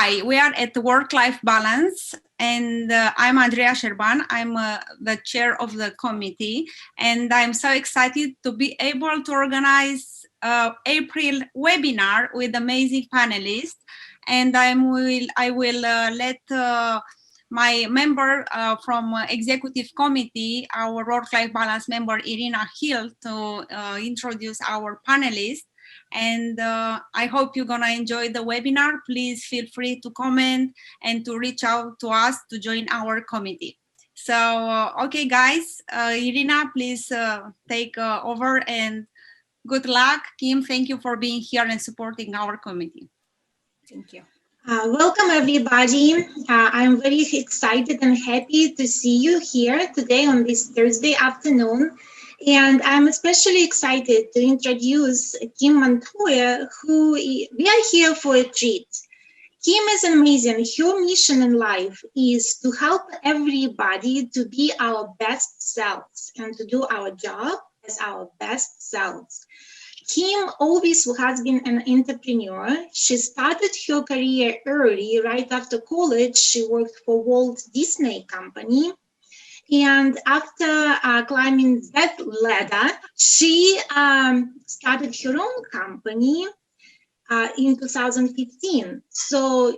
Hi, we are at the Work-Life Balance, and I'm Andrea Sherban. I'm the chair of the committee, and I'm so excited to be able to organize April webinar with amazing panelists. And I will let my member from executive committee, our Work-Life Balance member, Irina Hill, to introduce our panelists. And I hope you're gonna enjoy the webinar. Please feel free to comment and to reach out to us to join our committee. So, okay, guys, Irina, please take over, and good luck. Kim, thank you for being here and supporting our committee. Thank you. Welcome, everybody. I'm very excited and happy to see you here today on this Thursday afternoon. And I'm especially excited to introduce Kim Montoya, who we are here for a treat. Kim is amazing. Her mission in life is to help everybody to be our best selves and to do our job as our best selves. Kim always has been an entrepreneur. She started her career early, right after college. She worked for Walt Disney Company. And after climbing that ladder, she started her own company in 2015. So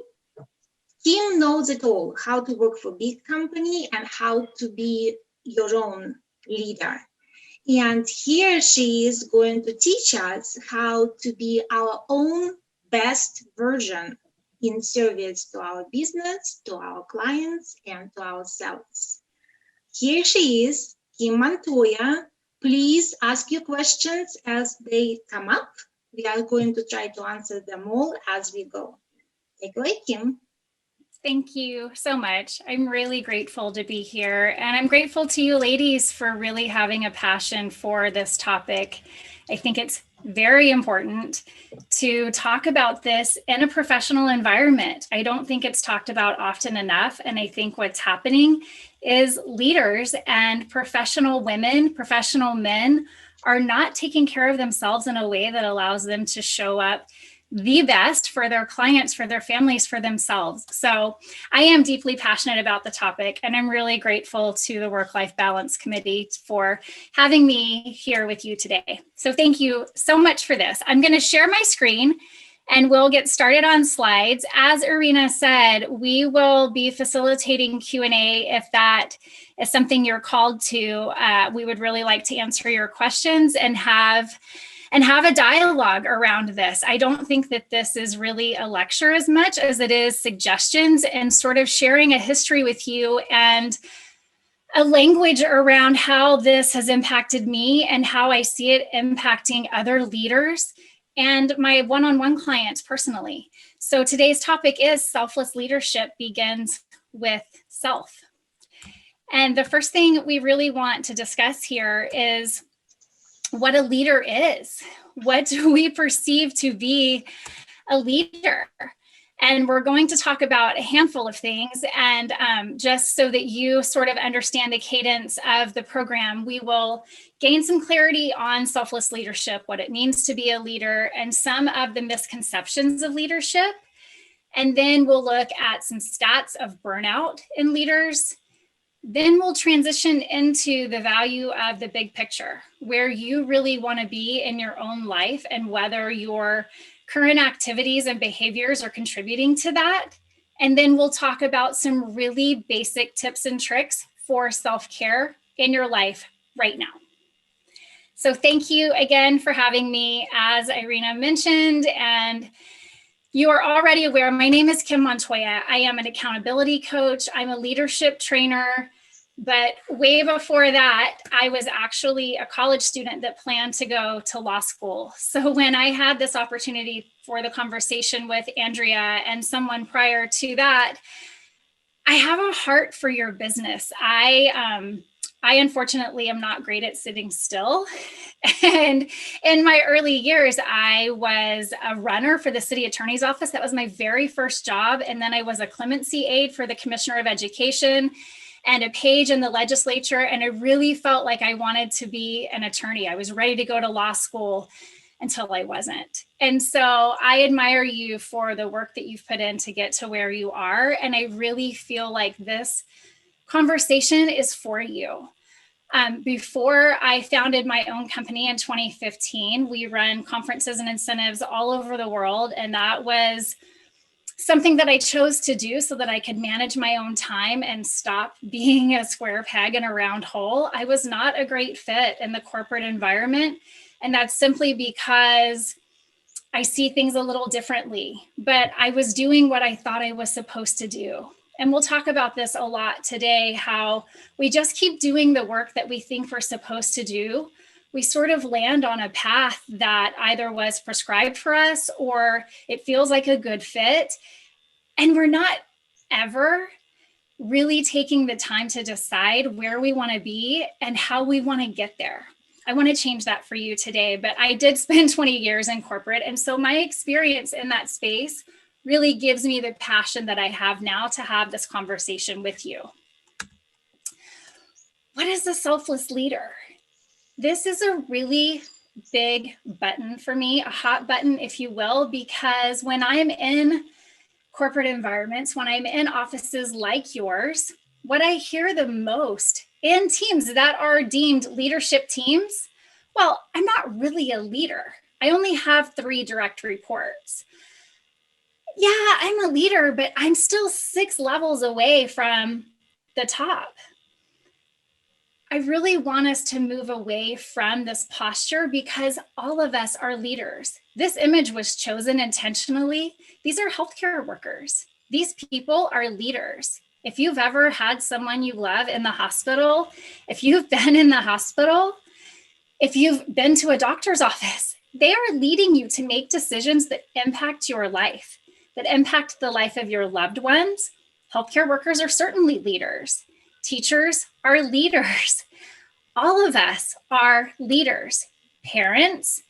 Kim knows it all, how to work for a big company and how to be your own leader. And here she is going to teach us how to be our own best version in service to our business, to our clients, and to ourselves. Here she is, Kim Montoya. Please ask your questions as they come up. We are going to try to answer them all as we go. Take it away, Kim. Thank you so much. I'm really grateful to be here, and I'm grateful to you ladies for really having a passion for this topic. I think it's very important to talk about this in a professional environment. I don't think it's talked about often enough, and I think what's happening is leaders and professional women, professional men are not taking care of themselves in a way that allows them to show up the best for their clients, for their families, for themselves. So I am deeply passionate about the topic, and I'm really grateful to the Work-Life Balance Committee for having me here with you today. So thank you so much for this. I'm going to share my screen and we'll get started on slides. As Irina said, we will be facilitating Q&A if that is something you're called to. We would really like to answer your questions and have a dialogue around this. I don't think that this is really a lecture as much as it is suggestions and sort of sharing a history with you and a language around how this has impacted me and how I see it impacting other leaders and my one-on-one clients personally. So today's topic is selfless leadership begins with self. And the first thing we really want to discuss here is what a leader is. What do we perceive to be a leader? And we're going to talk about a handful of things. And just so that you sort of understand the cadence of the program, we will gain some clarity on selfless leadership, what it means to be a leader, and some of the misconceptions of leadership. And then we'll look at some stats of burnout in leaders. Then we'll transition into the value of the big picture, where you really want to be in your own life and whether your current activities and behaviors are contributing to that. And then we'll talk about some really basic tips and tricks for self-care in your life right now. So thank you again for having me, as Irina mentioned, and you are already aware, my name is Kim Montoya. I am an accountability coach. I'm a leadership trainer. But way before that, I was actually a college student that planned to go to law school. So when I had this opportunity for the conversation with Andrea and someone prior to that, I have a heart for your business. I unfortunately am not great at sitting still. And in my early years, I was a runner for the city attorney's office. That was my very first job. And then I was a clemency aide for the Commissioner of Education and a page in the legislature. And I really felt like I wanted to be an attorney. I was ready to go to law school. until I wasn't. And so I admire you for the work that you've put in to get to where you are. And I really feel like this conversation is for you. Before I founded my own company in 2015, we run conferences and incentives all over the world. And that was something that I chose to do so that I could manage my own time and stop being a square peg in a round hole. I was not a great fit in the corporate environment. And that's simply because I see things a little differently, but I was doing what I thought I was supposed to do. And we'll talk about this a lot today, how we just keep doing the work that we think we're supposed to do. We sort of land on a path that either was prescribed for us or it feels like a good fit. And we're not ever really taking the time to decide where we want to be and how we want to get there. I want to change that for you today, but I did spend 20 years in corporate. And so my experience in that space really gives me the passion that I have now to have this conversation with you. What is a selfless leader? This is a really big button for me, a hot button, if you will, because when I'm in corporate environments, when I'm in offices like yours, what I hear the most in teams that are deemed leadership teams, well, I'm not really a leader. I only have 3 direct reports. Yeah, I'm a leader, but I'm still 6 levels away from the top. I really want us to move away from this posture because all of us are leaders. This image was chosen intentionally. These are healthcare workers. These people are leaders. If you've ever had someone you love in the hospital, if you've been in the hospital, if you've been to a doctor's office, they are leading you to make decisions that impact your life, that impact the life of your loved ones. Healthcare workers are certainly leaders. Teachers are leaders. All of us are leaders. Parents,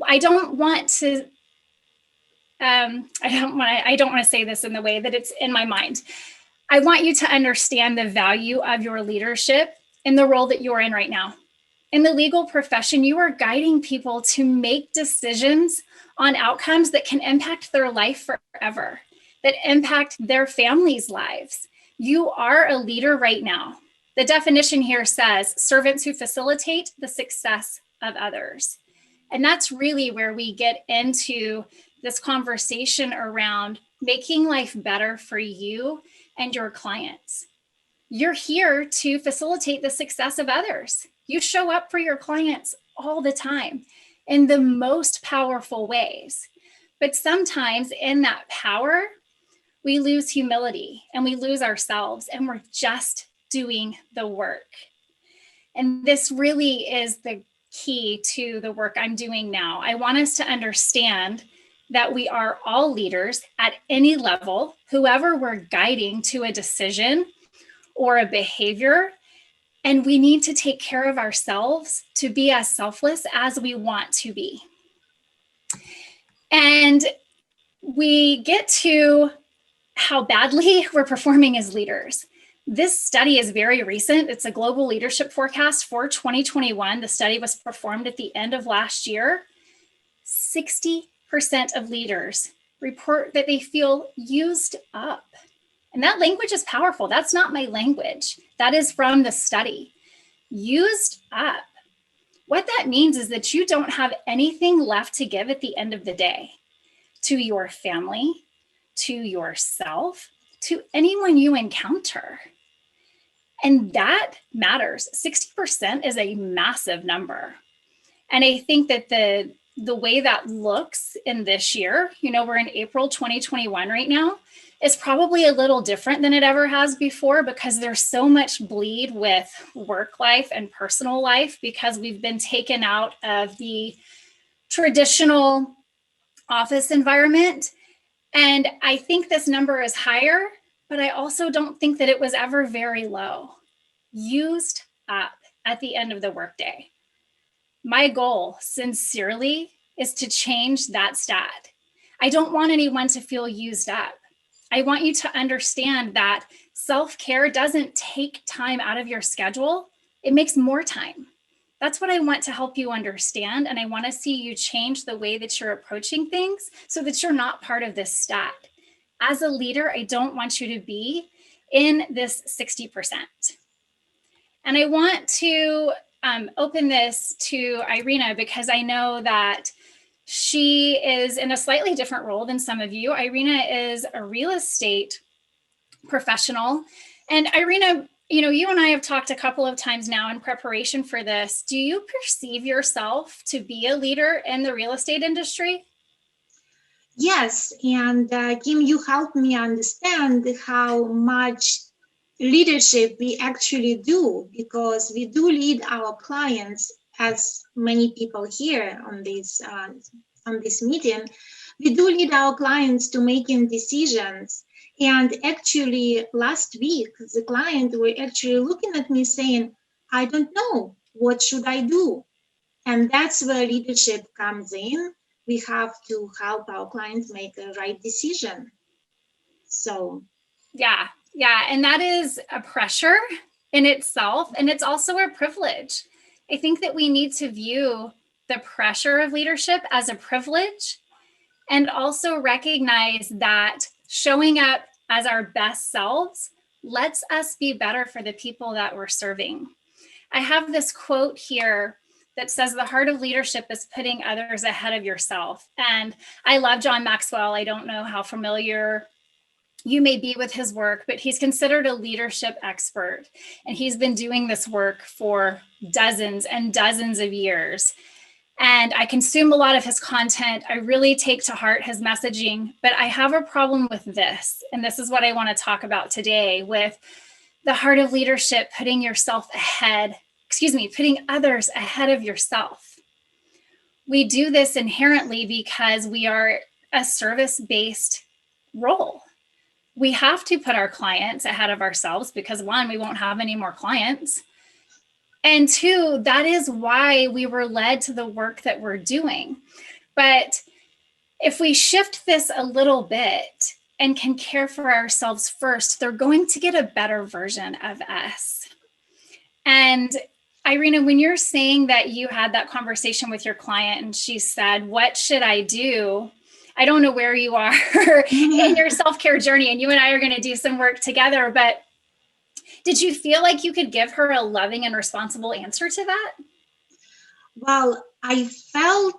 I don't want to say this in the way that it's in my mind. I want you to understand the value of your leadership in the role that you're in right now. In the legal profession, you are guiding people to make decisions on outcomes that can impact their life forever, that impact their families' lives. You are a leader right now. The definition here says servants who facilitate the success of others. And that's really where we get into this conversation around making life better for you and your clients. You're here to facilitate the success of others. You show up for your clients all the time in the most powerful ways. But sometimes in that power, we lose humility and we lose ourselves and we're just doing the work. And this really is the key to the work I'm doing now. I want us to understand that we are all leaders at any level, whoever we're guiding to a decision or a behavior, and we need to take care of ourselves to be as selfless as we want to be. And we get to how badly we're performing as leaders. This study is very recent. It's a global leadership forecast for 2021. The study was performed at the end of last year. 60% of leaders report that they feel used up. And that language is powerful. That's not my language. That is from the study. Used up. What that means is that you don't have anything left to give at the end of the day to your family, to yourself, to anyone you encounter. And that matters. 60% is a massive number. And I think that the way that looks in this year, we're in April 2021 right now, is probably a little different than it ever has before because there's so much bleed with work life and personal life because we've been taken out of the traditional office environment. And I think this number is higher, but I also don't think that it was ever very low. Used up at the end of the workday. My goal, sincerely, is to change that stat. I don't want anyone to feel used up. I want you to understand that self-care doesn't take time out of your schedule. It makes more time. That's what I want to help you understand. And I want to see you change the way that you're approaching things so that you're not part of this stat. As a leader, I don't want you to be in this 60%. And I want to open this to Irina because I know that she is in a slightly different role than some of you. Irina is a real estate professional. And Irina, you and I have talked a couple of times now in preparation for this. Do you perceive yourself to be a leader in the real estate industry? Yes, and Kim, you helped me understand how much leadership we actually do, because we do lead our clients, as many people here on this meeting. We do lead our clients to making decisions. And actually, last week, the client were actually looking at me saying, I don't know, what should I do? And that's where leadership comes in. We have to help our clients make a right decision. So, yeah. And that is a pressure in itself. And it's also a privilege. I think that we need to view the pressure of leadership as a privilege, and also recognize that showing up as our best selves lets us be better for the people that we're serving. I have this quote here that says, the heart of leadership is putting others ahead of yourself. And I love John Maxwell. I don't know how familiar you may be with his work, but he's considered a leadership expert. And he's been doing this work for dozens and dozens of years. And I consume a lot of his content. I really take to heart his messaging, but I have a problem with this. And this is what I want to talk about today, with the heart of leadership, putting others ahead of yourself. We do this inherently because we are a service-based role. We have to put our clients ahead of ourselves because, one, we won't have any more clients. And two, that is why we were led to the work that we're doing. But if we shift this a little bit and can care for ourselves first, they're going to get a better version of us. And Irina, when you're saying that you had that conversation with your client and she said, what should I do? I don't know where you are in your self-care journey, and you and I are going to do some work together, but did you feel like you could give her a loving and responsible answer to that? Well, I felt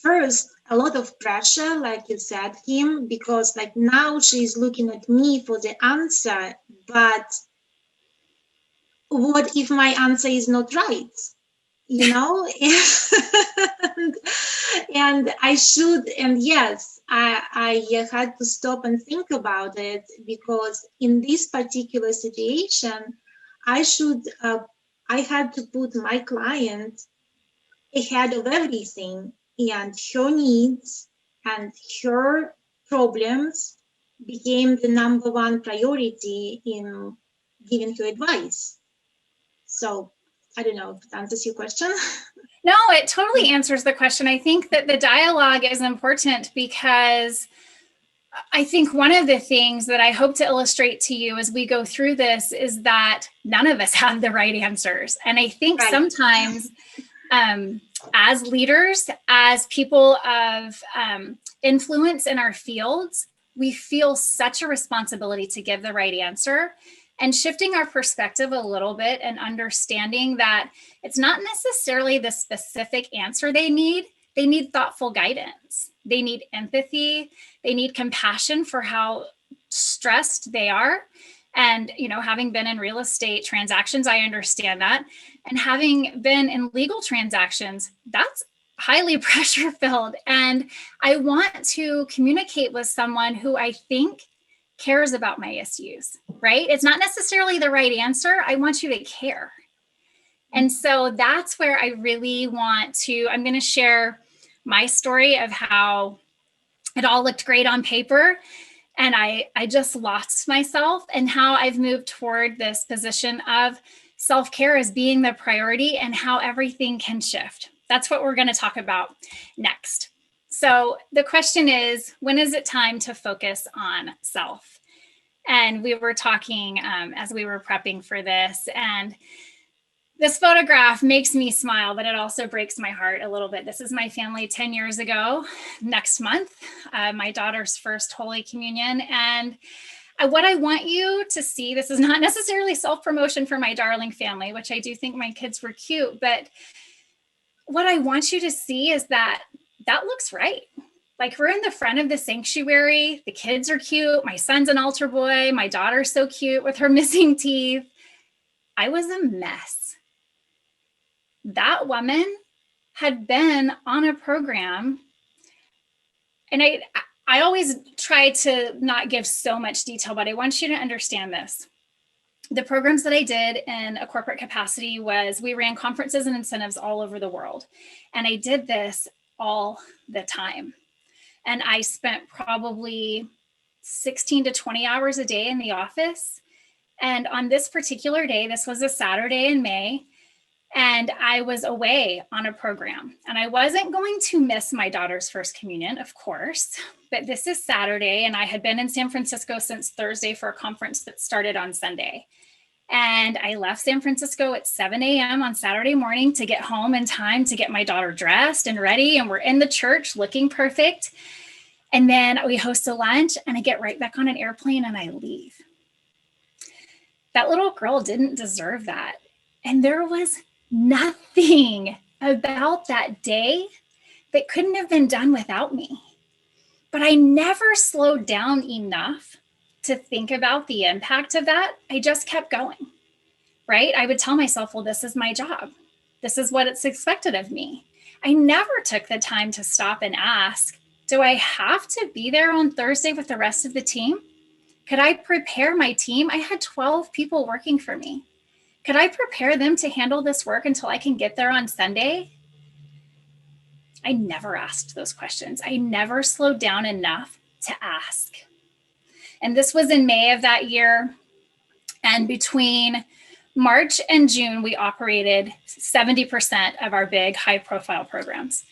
first a lot of pressure, like you said, Kim, because like now she's looking at me for the answer, but what if my answer is not right? And I should, and yes, I had to stop and think about it, because in this particular situation, I had to put my client ahead of everything, and her needs and her problems became the number one priority in giving her advice. So I don't know if it answers your question. No, it totally answers the question. I think that the dialogue is important, because I think one of the things that I hope to illustrate to you as we go through this is that none of us have the right answers. And I think sometimes as leaders, as people of influence in our fields, we feel such a responsibility to give the right answer. And shifting our perspective a little bit and understanding that it's not necessarily the specific answer they need. They need thoughtful guidance. They need empathy. They need compassion for how stressed they are. And, having been in real estate transactions, I understand that. And having been in legal transactions, that's highly pressure filled. And I want to communicate with someone who I think cares about my issues, right? It's not necessarily the right answer. I want you to care. And so that's where I really I'm going to share my story of how it all looked great on paper, and I just lost myself, and how I've moved toward this position of self-care as being the priority, and how everything can shift. That's what we're going to talk about next. So the question is, when is it time to focus on self? And we were talking as we were prepping for this, and This photograph makes me smile, but it also breaks my heart a little bit. This is my family 10 years ago, next month, my daughter's first Holy Communion. And what I want you to see, this is not necessarily self-promotion for my darling family, which I do think my kids were cute, but what I want you to see is that looks right. Like, we're in the front of the sanctuary. The kids are cute. My son's an altar boy. My daughter's so cute with her missing teeth. I was a mess. That woman had been on a program, and I always try to not give so much detail, but I want you to understand this. The programs that I did in a corporate capacity was we ran conferences and incentives all over the world. And I did this all the time. And I spent probably 16 to 20 hours a day in the office. And on this particular day, this was a Saturday in May, and I was away on a program. And I wasn't going to miss my daughter's first communion, of course, but this is Saturday, and I had been in San Francisco since Thursday for a conference that started on Sunday. And I left San Francisco at 7 a.m. on Saturday morning to get home in time to get my daughter dressed and ready. And we're in the church looking perfect. And then we host a lunch, and I get right back on an airplane and I leave. That little girl didn't deserve that. And there was nothing about that day that couldn't have been done without me. But I never slowed down enough to think about the impact of that. I just kept going, right? I would tell myself, well, this is my job. This is what it's expected of me. I never took the time to stop and ask, do I have to be there on Thursday with the rest of the team? Could I prepare my team? I had 12 people working for me. Could I prepare them to handle this work until I can get there on Sunday? I never asked those questions. I never slowed down enough to ask. And this was in May of that year. And between March and June, we operated 70% of our big high profile programs.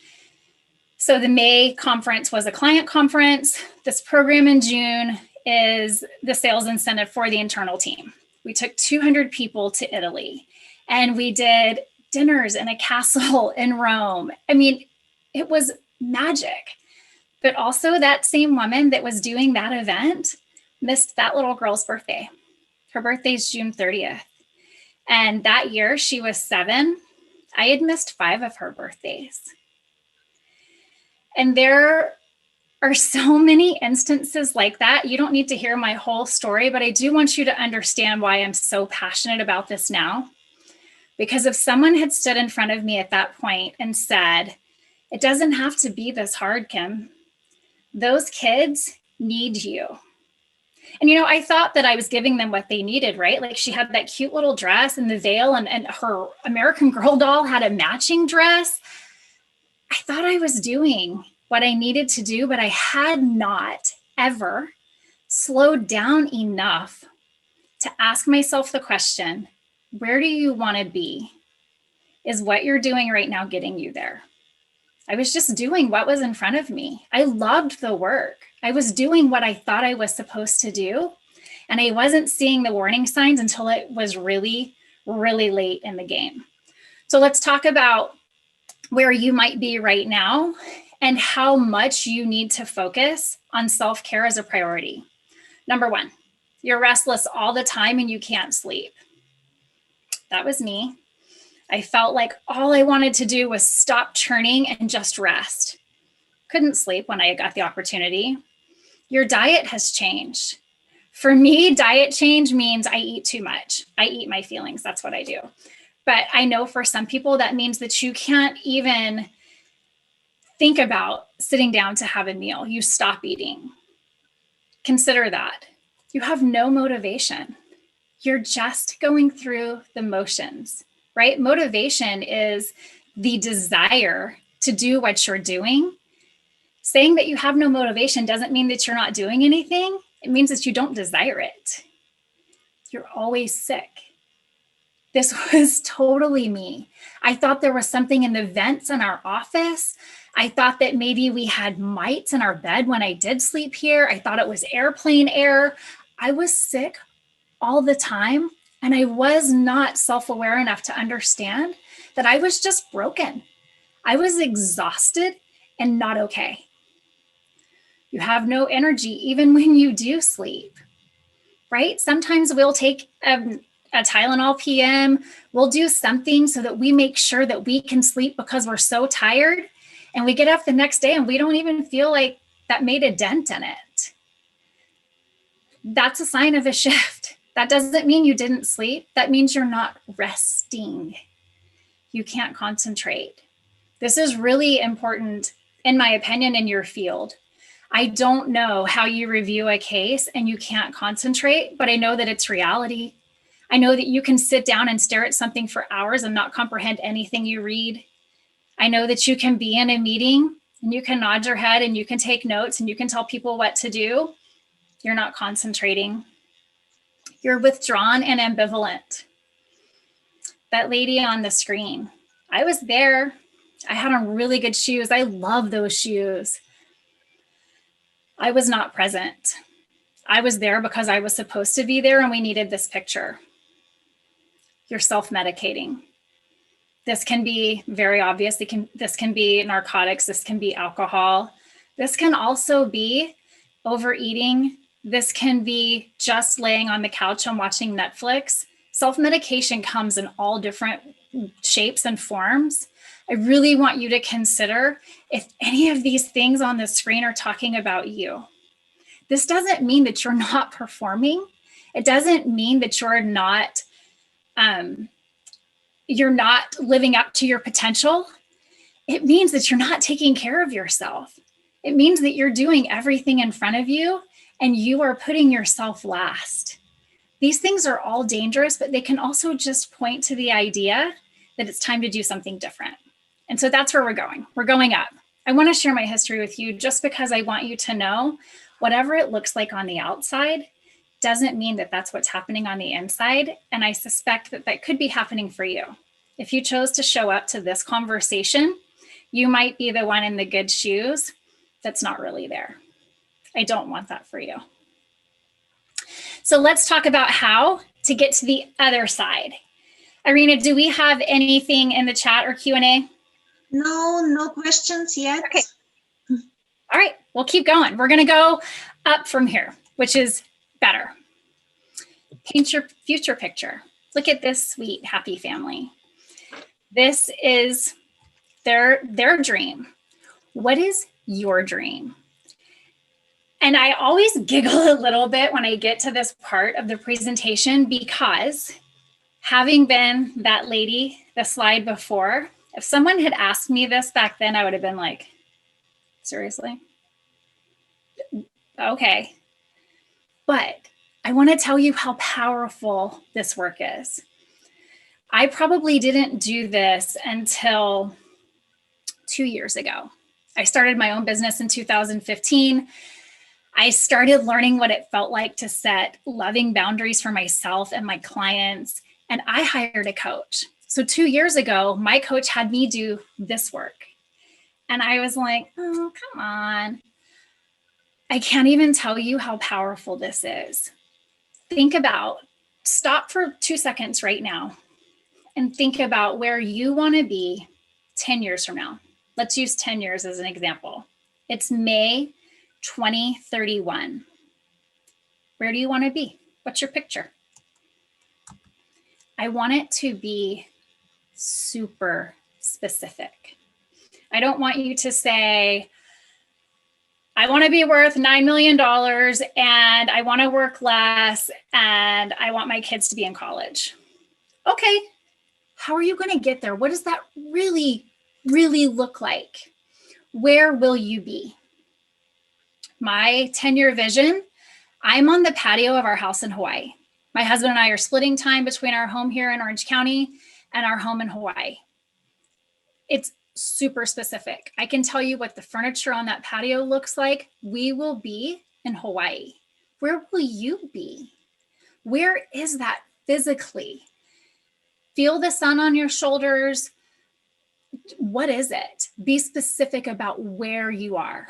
So the May conference was a client conference. This program in June is the sales incentive for the internal team. We took 200 people to Italy, and we did dinners in a castle in Rome. I mean, it was magic. But also, that same woman that was doing that event missed that little girl's birthday. Her birthday is June 30th. And that year she was 7. I had missed 5 of her birthdays. And there are so many instances like that. You don't need to hear my whole story, but I do want you to understand why I'm so passionate about this now. Because if someone had stood in front of me at that point and said, it doesn't have to be this hard, Kim. Those kids need you. And, you know, I thought that I was giving them what they needed, right? Like, she had that cute little dress and the veil, and her American Girl doll had a matching dress. I thought I was doing what I needed to do, but I had not ever slowed down enough to ask myself the question, where do you want to be? Is what you're doing right now getting you there? I was just doing what was in front of me. I loved the work. I was doing what I thought I was supposed to do. And I wasn't seeing the warning signs until it was really, really late in the game. So let's talk about where you might be right now and how much you need to focus on self-care as a priority. Number 1, you're restless all the time and you can't sleep. That was me. I felt like all I wanted to do was stop churning and just rest. Couldn't sleep when I got the opportunity. Your diet has changed. For me, diet change means I eat too much. I eat my feelings. That's what I do. But I know for some people that means that you can't even think about sitting down to have a meal. You stop eating. Consider that. You have no motivation. You're just going through the motions, right? Motivation is the desire to do what you're doing. Saying that you have no motivation doesn't mean that you're not doing anything. It means that you don't desire it. You're always sick. This was totally me. I thought there was something in the vents in our office. I thought that maybe we had mites in our bed when I did sleep here. I thought it was airplane air. I was sick all the time, And I was not self-aware enough to understand that I was just broken. I was exhausted and not okay. You have no energy even when you do sleep, right? Sometimes we'll take a Tylenol PM, we'll do something so that we make sure that we can sleep because we're so tired. And we get up the next day and we don't even feel like that made a dent in it. That's a sign of a shift. That doesn't mean you didn't sleep. That means you're not resting. You can't concentrate. This is really important, in my opinion, in your field. I don't know how you review a case and you can't concentrate, but I know that it's reality. I know that you can sit down and stare at something for hours and not comprehend anything you read. I know that you can be in a meeting and you can nod your head and you can take notes and you can tell people what to do. You're not concentrating. You're withdrawn and ambivalent. That lady on the screen, I was there. I had on really good shoes. I love those shoes. I was not present. I was there because I was supposed to be there and we needed this picture. You're self-medicating. This can be very obvious. This can be narcotics. This can be alcohol. This can also be overeating. This can be just laying on the couch and watching Netflix. Self-medication comes in all different shapes and forms. I really want you to consider if any of these things on the screen are talking about you. This doesn't mean that you're not performing. It doesn't mean that you're not living up to your potential. It means that you're not taking care of yourself. It means that you're doing everything in front of you and you are putting yourself last. These things are all dangerous, but they can also just point to the idea that it's time to do something different. And so that's where we're going. We're going up. I want to share my history with you just because I want you to know whatever it looks like on the outside doesn't mean that that's what's happening on the inside. And I suspect that that could be happening for you. If you chose to show up to this conversation, you might be the one in the good shoes that's not really there. I don't want that for you. So let's talk about how to get to the other side. Irina, do we have anything in the chat or Q&A? No questions yet. Okay. All right, we'll keep going. We're gonna go up from here, which is better. Paint your future picture. Look at this sweet, happy family. This is their dream. What is your dream? And I always giggle a little bit when I get to this part of the presentation because having been that lady, the slide before, if someone had asked me this back then, I would have been like, seriously? Okay. But I want to tell you how powerful this work is. I probably didn't do this until 2 years ago. I started my own business in 2015. I started learning what it felt like to set loving boundaries for myself and my clients, and I hired a coach. So 2 years ago, my coach had me do this work. And I was like, oh, come on. I can't even tell you how powerful this is. Stop for 2 seconds right now and think about where you want to be 10 years from now. Let's use 10 years as an example. It's May 2031. Where do you want to be? What's your picture? I want it to be super specific. I don't want you to say, I want to be worth $9 million and I want to work less and I want my kids to be in college. Okay, how are you going to get there? What does that really, really look like? Where will you be? My 10-year vision, I'm on the patio of our house in Hawaii. My husband and I are splitting time between our home here in Orange County and our home in Hawaii. It's super specific. I can tell you what the furniture on that patio looks like. We will be in Hawaii. Where will you be? Where is that physically? Feel the sun on your shoulders. What is it? Be specific about where you are.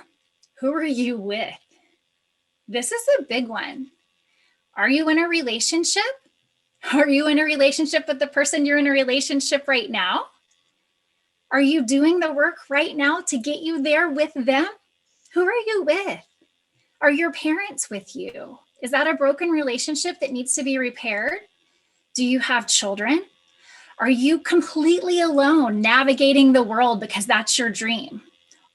Who are you with? This is a big one. Are you in a relationship? Are you in a relationship with the person you're in a relationship right now? Are you doing the work right now to get you there with them? Who are you with? Are your parents with you? Is that a broken relationship that needs to be repaired? Do you have children? Are you completely alone navigating the world because that's your dream?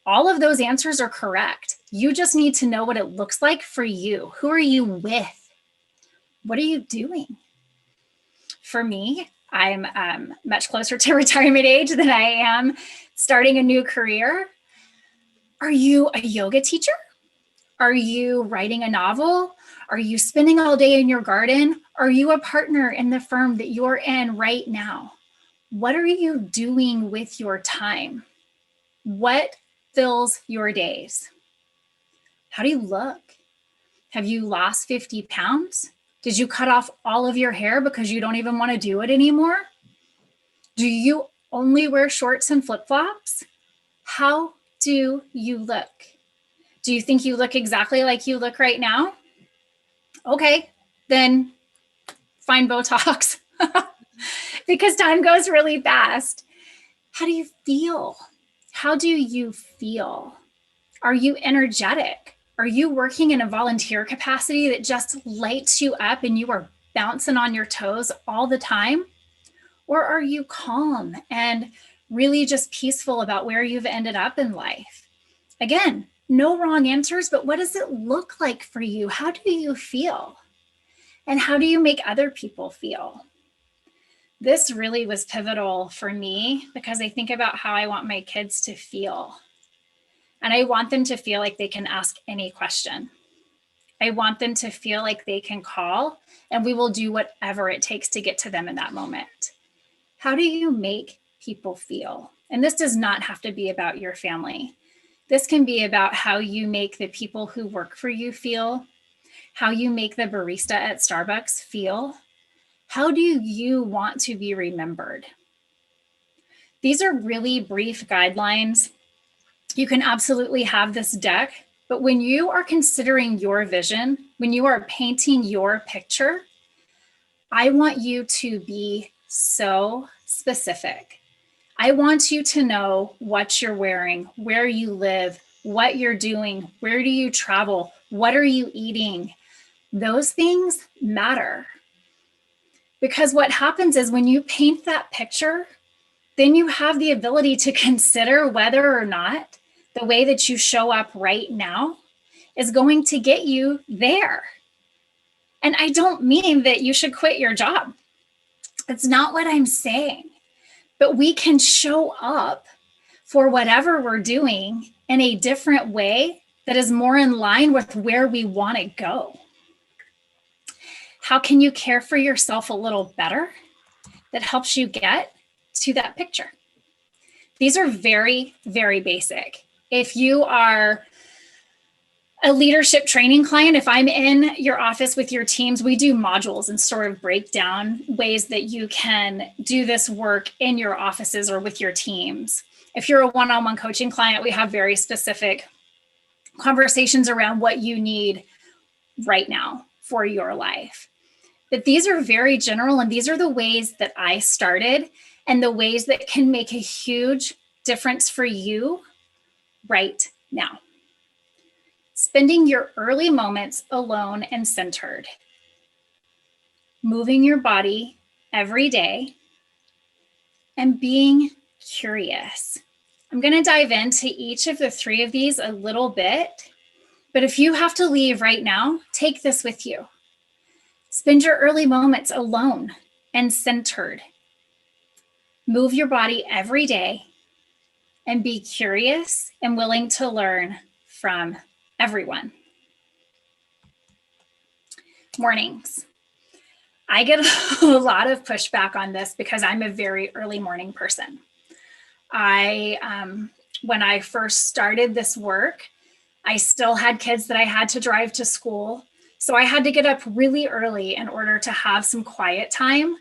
All of those answers are correct. You just need to know what it looks like for you. Who are you with? What are you doing? For me, I'm much closer to retirement age than I am starting a new career. Are you a yoga teacher? Are you writing a novel? Are you spending all day in your garden? Are you a partner in the firm that you're in right now? What are you doing with your time? What fills your days? How do you look? Have you lost 50 pounds? Did you cut off all of your hair because you don't even want to do it anymore? Do you only wear shorts and flip-flops? How do you look? Do you think you look exactly like you look right now? Okay, then find Botox because time goes really fast. How do you feel? How do you feel? Are you energetic? Are you working in a volunteer capacity that just lights you up and you are bouncing on your toes all the time? Or are you calm and really just peaceful about where you've ended up in life? Again, no wrong answers, but what does it look like for you? How do you feel? And how do you make other people feel? This really was pivotal for me because I think about how I want my kids to feel. And I want them to feel like they can ask any question. I want them to feel like they can call and we will do whatever it takes to get to them in that moment. How do you make people feel? And this does not have to be about your family. This can be about how you make the people who work for you feel, how you make the barista at Starbucks feel. How do you want to be remembered? These are really brief guidelines. You can absolutely have this deck, but when you are considering your vision, when you are painting your picture, I want you to be so specific. I want you to know what you're wearing, where you live, what you're doing, where do you travel, what are you eating? Those things matter. Because what happens is when you paint that picture, then you have the ability to consider whether or not the way that you show up right now is going to get you there. And I don't mean that you should quit your job. That's not what I'm saying. But we can show up for whatever we're doing in a different way that is more in line with where we want to go. How can you care for yourself a little better that helps you get to that picture? These are very, very basic. If you are a leadership training client, if I'm in your office with your teams, we do modules and sort of break down ways that you can do this work in your offices or with your teams. If you're a one-on-one coaching client, we have very specific conversations around what you need right now for your life. But these are very general, and these are the ways that I started and the ways that can make a huge difference for you right now. Spending your early moments alone and centered. Moving your body every day and being curious. I'm going to dive into each of the three of these a little bit, but if you have to leave right now, take this with you. Spend your early moments alone and centered. Move your body every day and be curious and willing to learn from everyone. Mornings. I get a lot of pushback on this because I'm a very early morning person. When I first started this work, I still had kids that I had to drive to school. So I had to get up really early in order to have some quiet time.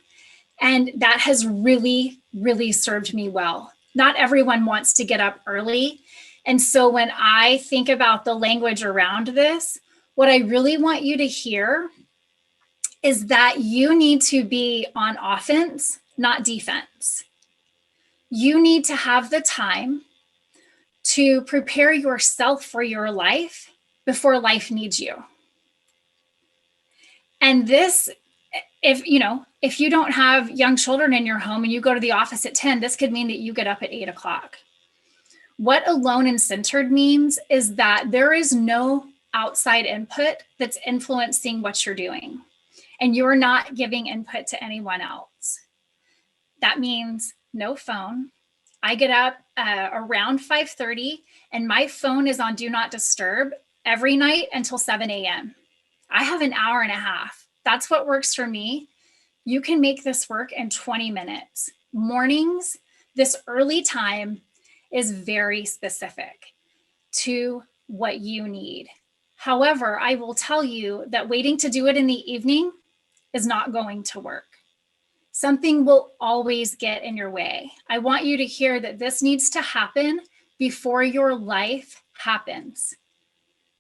And that has really, really served me well. Not everyone wants to get up early. And so when I think about the language around this, what I really want you to hear is that you need to be on offense, not defense. You need to have the time to prepare yourself for your life before life needs you. And this, if you don't have young children in your home and you go to the office at 10, this could mean that you get up at 8 o'clock. What alone and centered means is that there is no outside input that's influencing what you're doing, and you're not giving input to anyone else. That means no phone. I get up around 5:30 and my phone is on do not disturb every night until 7 a.m. I have an hour and a half. That's what works for me. You can make this work in 20 minutes. Mornings, this early time is very specific to what you need. However, I will tell you that waiting to do it in the evening is not going to work. Something will always get in your way. I want you to hear that this needs to happen before your life happens.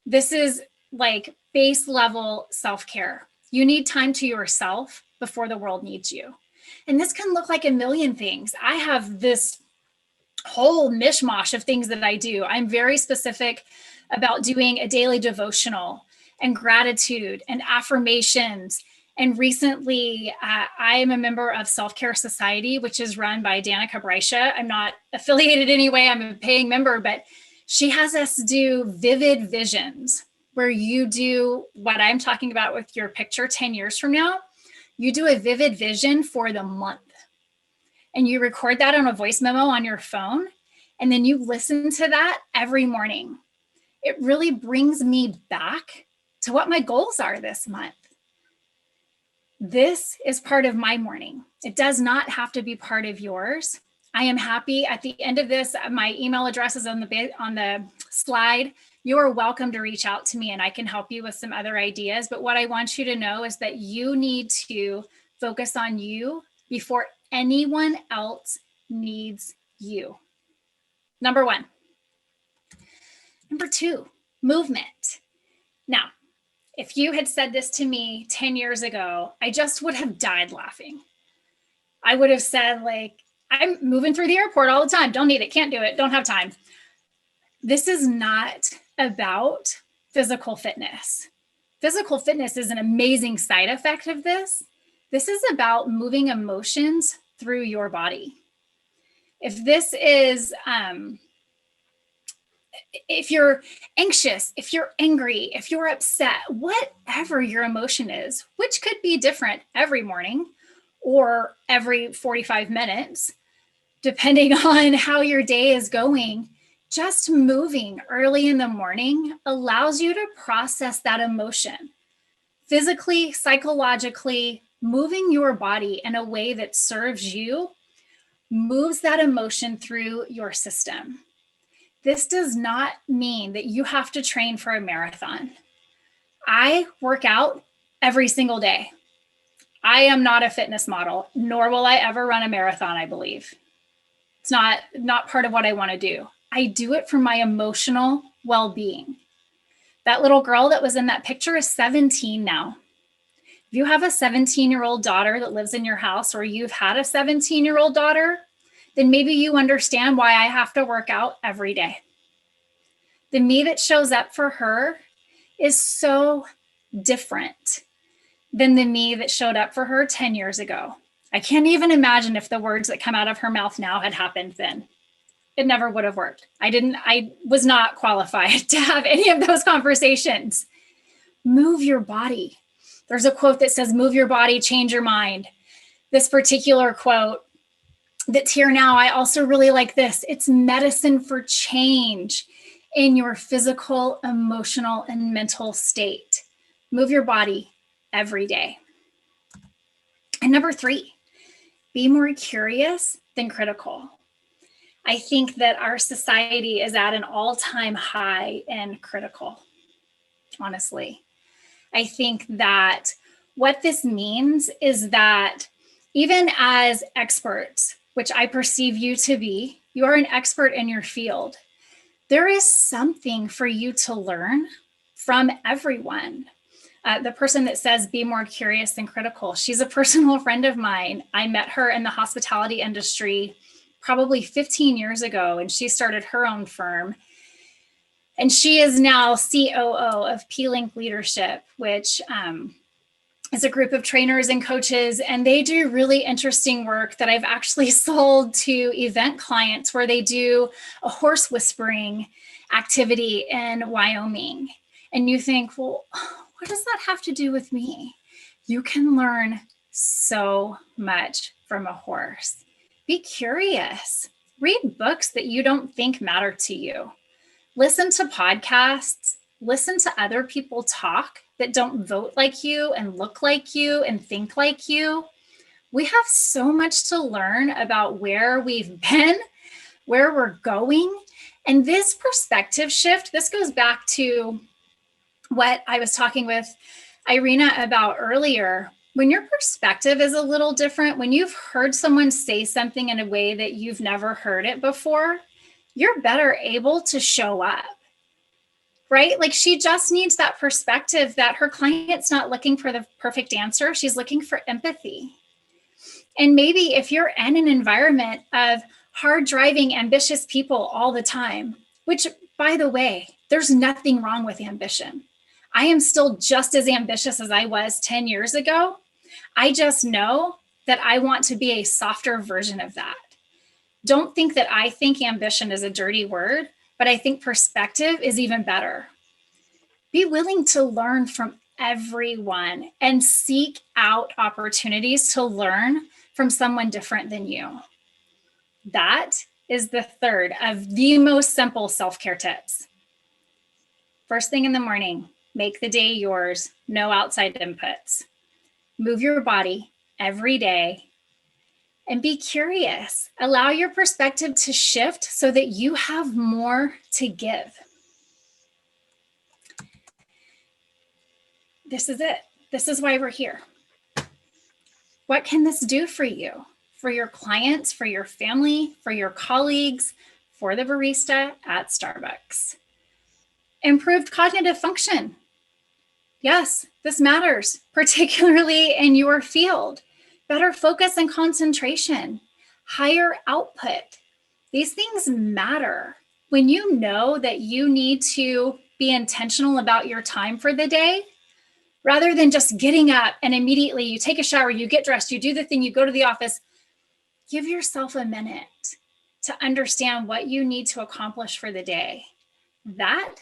This is like base level self-care. You need time to yourself before the world needs you. And this can look like a million things. I have this whole mishmash of things that I do. I'm very specific about doing a daily devotional and gratitude and affirmations. And recently, I am a member of Self-Care Society, which is run by Danica Brescia. I'm not affiliated anyway. I'm a paying member, but she has us do vivid visions, where you do what I'm talking about with your picture 10 years from now. You do a vivid vision for the month. And you record that on a voice memo on your phone. And then you listen to that every morning. It really brings me back to what my goals are this month. This is part of my morning. It does not have to be part of yours. I am happy at the end of this. My email address is on the slide. You are welcome to reach out to me and I can help you with some other ideas. But what I want you to know is that you need to focus on you before anyone else needs you. Number one. Number two, movement. Now, if you had said this to me 10 years ago, I just would have died laughing. I would have said, like, I'm moving through the airport all the time. Don't need it, can't do it, don't have time. This is not about physical fitness. Physical fitness is an amazing side effect of this. This is about moving emotions through your body. If this is, if you're anxious, if you're angry, if you're upset, whatever your emotion is, which could be different every morning or every 45 minutes, depending on how your day is going, just moving early in the morning allows you to process that emotion. Physically, psychologically, moving your body in a way that serves you moves that emotion through your system. This does not mean that you have to train for a marathon. I work out every single day. I am not a fitness model, nor will I ever run a marathon, I believe. It's not part of what I want to do. I do it for my emotional well-being. That little girl that was in that picture is 17 now. If you have a 17-year-old daughter that lives in your house, or you've had a 17-year-old daughter, then maybe you understand why I have to work out every day. The me that shows up for her is so different than the me that showed up for her 10 years ago. I can't even imagine if the words that come out of her mouth now had happened then. It never would have worked. I was not qualified to have any of those conversations. Move your body. There's a quote that says, move your body, change your mind. This particular quote that's here now, I also really like this. It's medicine for change in your physical, emotional, and mental state. Move your body every day. And number three, be more curious than critical. I think that our society is at an all-time high in critical, honestly. I think that what this means is that even as experts, which I perceive you to be, you are an expert in your field. There is something for you to learn from everyone. The person that says, be more curious than critical. She's a personal friend of mine. I met her in the hospitality industry probably 15 years ago, and she started her own firm. And she is now COO of P-Link Leadership, which is a group of trainers and coaches, and they do really interesting work that I've actually sold to event clients, where they do a horse whispering activity in Wyoming. And you think, well, what does that have to do with me? You can learn so much from a horse. Be curious. Read books that you don't think matter to you. Listen to podcasts. Listen to other people talk that don't vote like you and look like you and think like you. We have so much to learn about where we've been, where we're going. And this perspective shift, this goes back to what I was talking with Irina about earlier. When your perspective is a little different, when you've heard someone say something in a way that you've never heard it before, you're better able to show up, right? Like, she just needs that perspective that her client's not looking for the perfect answer. She's looking for empathy. And maybe if you're in an environment of hard driving, ambitious people all the time, which, by the way, there's nothing wrong with ambition. I am still just as ambitious as I was 10 years ago. I just know that I want to be a softer version of that. Don't think that I think ambition is a dirty word, but I think perspective is even better. Be willing to learn from everyone and seek out opportunities to learn from someone different than you. That is the third of the most simple self-care tips. First thing in the morning, make the day yours, no outside inputs. Move your body every day and be curious. Allow your perspective to shift so that you have more to give. This is it. This is why we're here. What can this do for you, for your clients, for your family, for your colleagues, for the barista at Starbucks? Improved cognitive function. Yes, this matters, particularly in your field. Better focus and concentration, higher output. These things matter. When you know that you need to be intentional about your time for the day, rather than just getting up and immediately you take a shower, you get dressed, you do the thing, you go to the office, give yourself a minute to understand what you need to accomplish for the day. That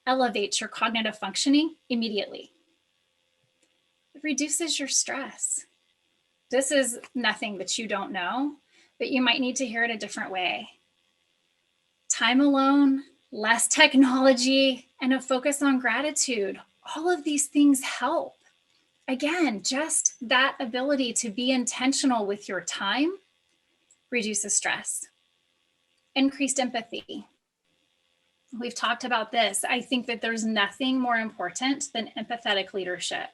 elevates your cognitive functioning immediately. It reduces your stress. This is nothing that you don't know, but you might need to hear it a different way. Time alone, less technology, and a focus on gratitude. All of these things help. Again, just that ability to be intentional with your time reduces stress. Increased empathy. We've talked about this. I think that there's nothing more important than empathetic leadership.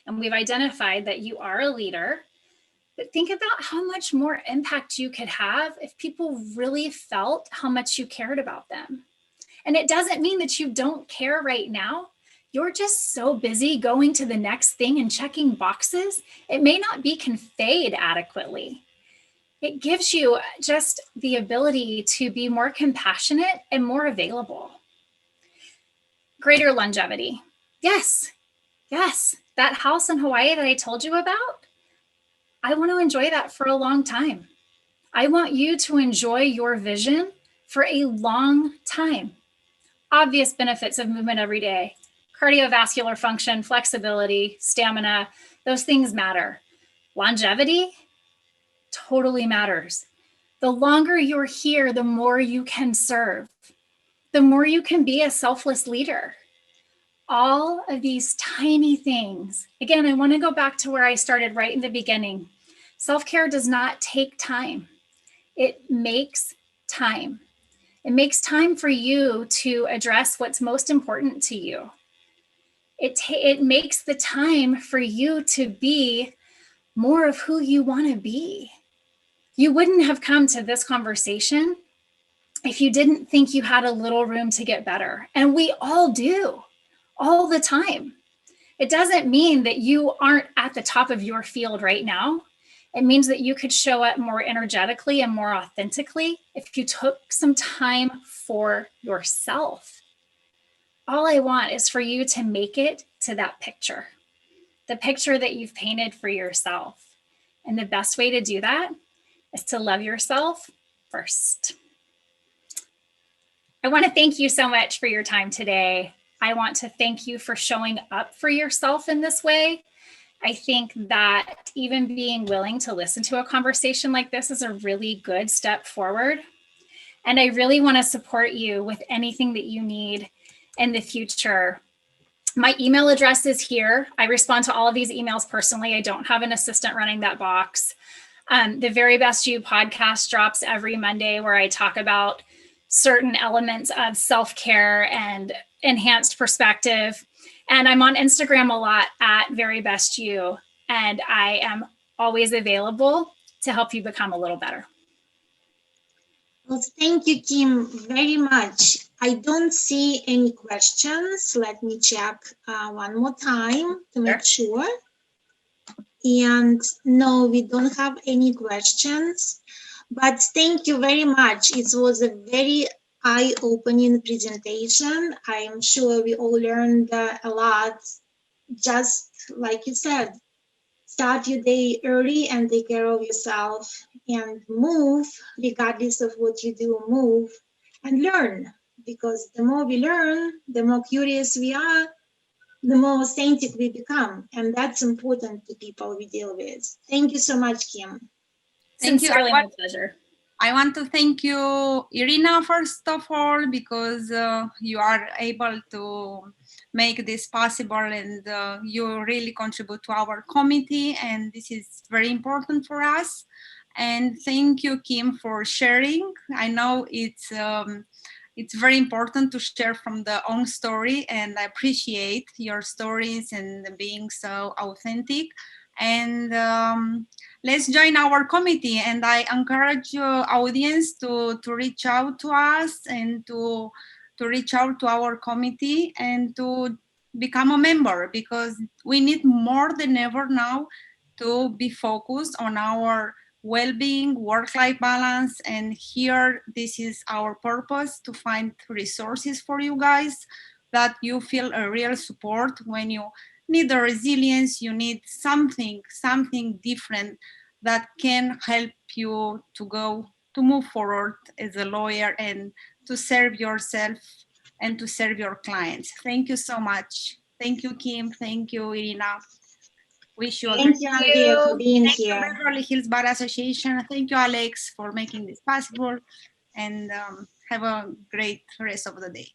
And we've identified that you are a leader, but think about how much more impact you could have if people really felt how much you cared about them. And it doesn't mean that you don't care right now. You're just so busy going to the next thing and checking boxes, it may not be conveyed adequately. It gives you just the ability to be more compassionate and more available. Greater longevity. Yes, that house in Hawaii that I told you about, I want to enjoy that for a long time. I want you to enjoy your vision for a long time. Obvious benefits of movement every day. Cardiovascular function, flexibility, stamina, those things matter. Longevity totally matters. The longer you're here, the more you can serve, the more you can be a selfless leader. All of these tiny things. Again, I want to go back to where I started right in the beginning. Self-care does not take time. It makes time. It makes time for you to address what's most important to you. It makes the time for you to be more of who you want to be. You wouldn't have come to this conversation if you didn't think you had a little room to get better. And we all do, all the time. It doesn't mean that you aren't at the top of your field right now. It means that you could show up more energetically and more authentically if you took some time for yourself. All I want is for you to make it to that picture, the picture that you've painted for yourself. And the best way to do that is to love yourself first. I want to thank you so much for your time today. I want to thank you for showing up for yourself in this way. I think that even being willing to listen to a conversation like this is a really good step forward. And I really want to support you with anything that you need in the future. My email address is here. I respond to all of these emails personally. I don't have an assistant running that box. The Very Best You podcast drops every Monday, where I talk about certain elements of self-care and enhanced perspective. And I'm on Instagram a lot at Very Best You. And I am always available to help you become a little better. Well, thank you, Kim, very much. I don't see any questions. Let me check one more time to make sure. And no, we don't have any questions. But thank you very much. It was a very eye-opening presentation. I am sure we all learned a lot. Just like you said, start your day early and take care of yourself, and move, regardless of what you do, move and learn. Because the more we learn, the more curious we are, the more authentic we become. And that's important to people we deal with. Thank you so much, Kim. Thank you. Sincerely, my pleasure. I want to thank you, Irina, first of all, because you are able to make this possible, and you really contribute to our committee, and this is very important for us. And thank you, Kim, for sharing. I know it's very important to share from the own story, and I appreciate your stories and being so authentic. And let's join our committee, and I encourage your audience to reach out to us and to reach out to our committee and to become a member, because we need more than ever now to be focused on our well-being, work-life balance. And here, this is our purpose, to find resources for you guys, that you feel a real support when you need the resilience, you need something different that can help you to move forward as a lawyer and to serve yourself and to serve your clients. Thank you so much. Thank you, Kim. Thank you, Irina. Wish you a Thank you, Andrea, for being here. Thank you, Beverly Hills Bar Association. Thank you, Alex, for making this possible. And have a great rest of the day.